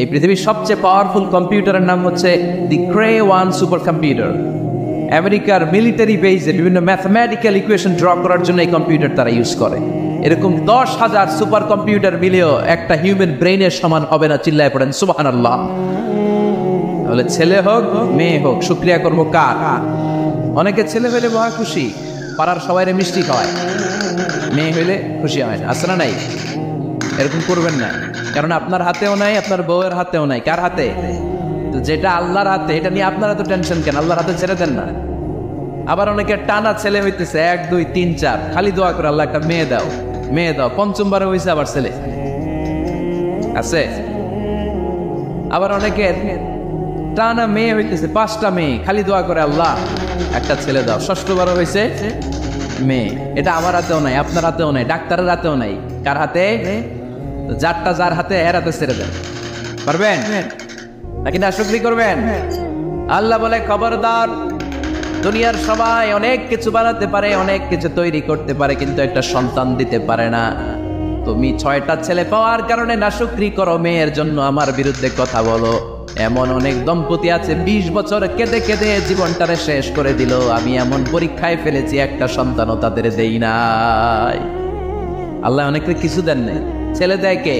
এই পৃথিবীর সবচেয়ে পাওয়ারফুল কম্পিউটারের নাম হচ্ছে দি ক্রে 1 সুপার কম্পিউটার। আমেরিকার মিলিটারি বেজে বিভিন্ন ম্যাথমেটিক্যাল ইকুয়েশন ড্র করার জন্য এই কম্পিউটার তারা ইউজ করে। এরকম 10,000 সুপার কম্পিউটার মিলেও একটা হিউম্যান ব্রেইনের সমান হবে না। চিল্লায় পড়েন সুবহানাল্লাহ। তাহলে ছেলে হোক মেয়ে হোক শুকরিয়া করবো কার? অনেকে ছেলে হইলে মহা খুশি, পাড়ার সবাইরে মিষ্টি খাওয়ায়, মেয়ে হইলে খুশি হয় না। আছে না নাই? এরকম করবেন না, কারণ আপনার হাতেও নাই, আপনার বউয়ের হাতেও নাই। কার হাতে? তো যেটা আল্লাহর হাতে, এটা নিয়ে আপনারা তো টেনশন কেন? আল্লাহর হাতে ছেড়ে দেন না। আবার অনেকে টানা ছেলে হইতেছে 1 2 3 4, খালি দোয়া করে আল্লাহ একটা মেয়ে দাও, মেয়ে দাও। পঞ্চমবারে হয়েছে আবার ছেলে আছে। আবার অনেকে টানা মেয়ে হইতেছে 5টা মেয়ে, খালি দোয়া করে আল্লাহ একটা ছেলে দাও। ষষ্ঠবার হয়েছে মেয়ে। এটা আমার হাতেও নাই, আপনার হাতেও নাই, ডাক্তারের হাতেও নাই। কার হাতে? যারটা যার হাতে এর হাতে ছেড়ে দেন। পারবেন নাকি নাশুকরি করবেন? আল্লাহ বলে খবরদার, দুনিয়ার সবাই অনেক কিছু বানাতে পারে, অনেক কিছু তৈরি করতে পারে, কিন্তু একটা সন্তান দিতে পারে না। তুমি 6টা ছেলে পাওয়ার কারণে নাশুকরি করো, মেয়ের জন্য আমার বিরুদ্ধে কথা বলো। এমন অনেক দম্পতি আছে 20 বছর কেঁদে কেঁদে জীবনটারে শেষ করে দিল। আমি এমন পরীক্ষায় ফেলেছি, একটা সন্তানও তাদের দেই নাই। আল্লাহ অনেকে কিছু দেন নাই। ছেলে দেয় কে?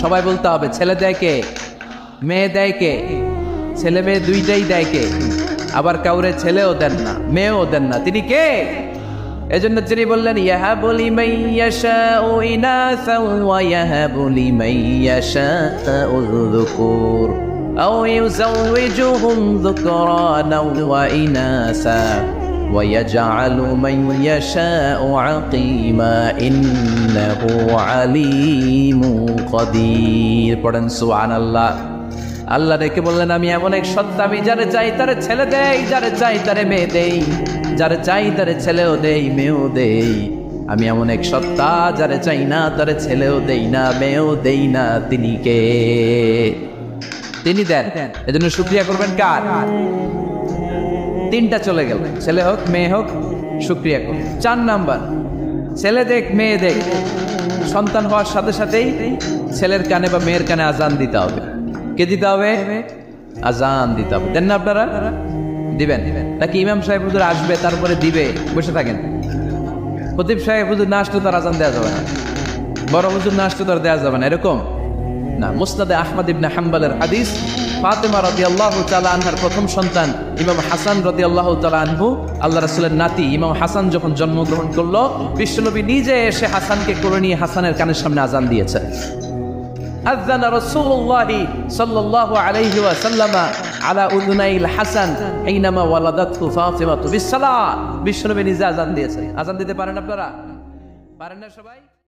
সবাই বলতে হবে ছেলে দেয় কে? মেয়ে দেয় কে? ছেলে মেয়ে দুইটাই দেয় কে? আবার কাউরে ছেলেও দেন না, মেয়েও দেন না। তিনি কে? এজন্য তিনি বললেন ইয়াহাবু লিমান ইয়াশাউ ইনাসান ওয়া ইয়াহাবু লিমান ইয়াশাউ যুকুর আও ইউযাওয়িজুহুম যুকরানাও ওয়া ইনাসা ওয়া ইয়াজআলু মান ইয়াশাউ আকিমা ইন্নাহু আলীমুন কাদির। পড়েন সুবহানাল্লাহ। আল্লাহ রেখে বললেন আমি এমন এক সত্তা, আমি যারে চাই তারে ছেলে দেই, যারে চাই তারে মেয়ে দেই, যারে চাই তারে ছেলেও দেই মেয়েও দেই। আমি এমন এক সত্তা, যারে চাই না তারে ছেলেও দেই না মেয়েও দেই না। তিনি কে? তিনি দেন। এজন্য শুকরিয়া করবেন কার? 3টা চলে গেল, ছেলে হোক মেয়ে হোক, শুকরিয়া করুন। 4 নাম্বার, ছেলে দেখ মেয়ে দেখ, সন্তান হওয়ার সাথে সাথেই ছেলের কানে বা মেয়ের কানে আজান দিতে হবে। কে দিতে হবে? আজান দিতে হবে। দেন না আপনারা? দিবেন নাকি ইমাম সাহেব হুজুর আসবে তারপরে দিবে বসে থাকেন? খতিব সাহেব হুজুর না আসলে তার আজান দেওয়া যাবে না, বড় হুজুর না আসলে তার দেওয়া যাবে না, এরকম না। মুসনাদে আহমদ ইবনে হাম্বলের হাদিস, ফাতেমা রাদিয়াল্লাহু তাআলা আনহার প্রথম সন্তান ইমাম হাসান রাদিয়াল্লাহু তাআলা আনহু, আল্লাহ রাসূলের নাতি ইমাম হাসান যখন জন্মগ্রহণ করলো, বিশ্বনবী নিজে এসে হাসানকে কোলে নিয়ে হাসানের কানের সামনে আজান দিয়েছেন। আযান রাসূলুল্লাহ সাল্লাল্লাহু আলাইহি ওয়াসাল্লাম আলা উযুনাইল হাসান হিনামা ওয়ালাদাতহু ফাতিমা বিসসালাত। বিশ্বনবী নিজে আজান দিয়েছেন। আজান দিতে পারেন আপনারা? পারেন না সবাই?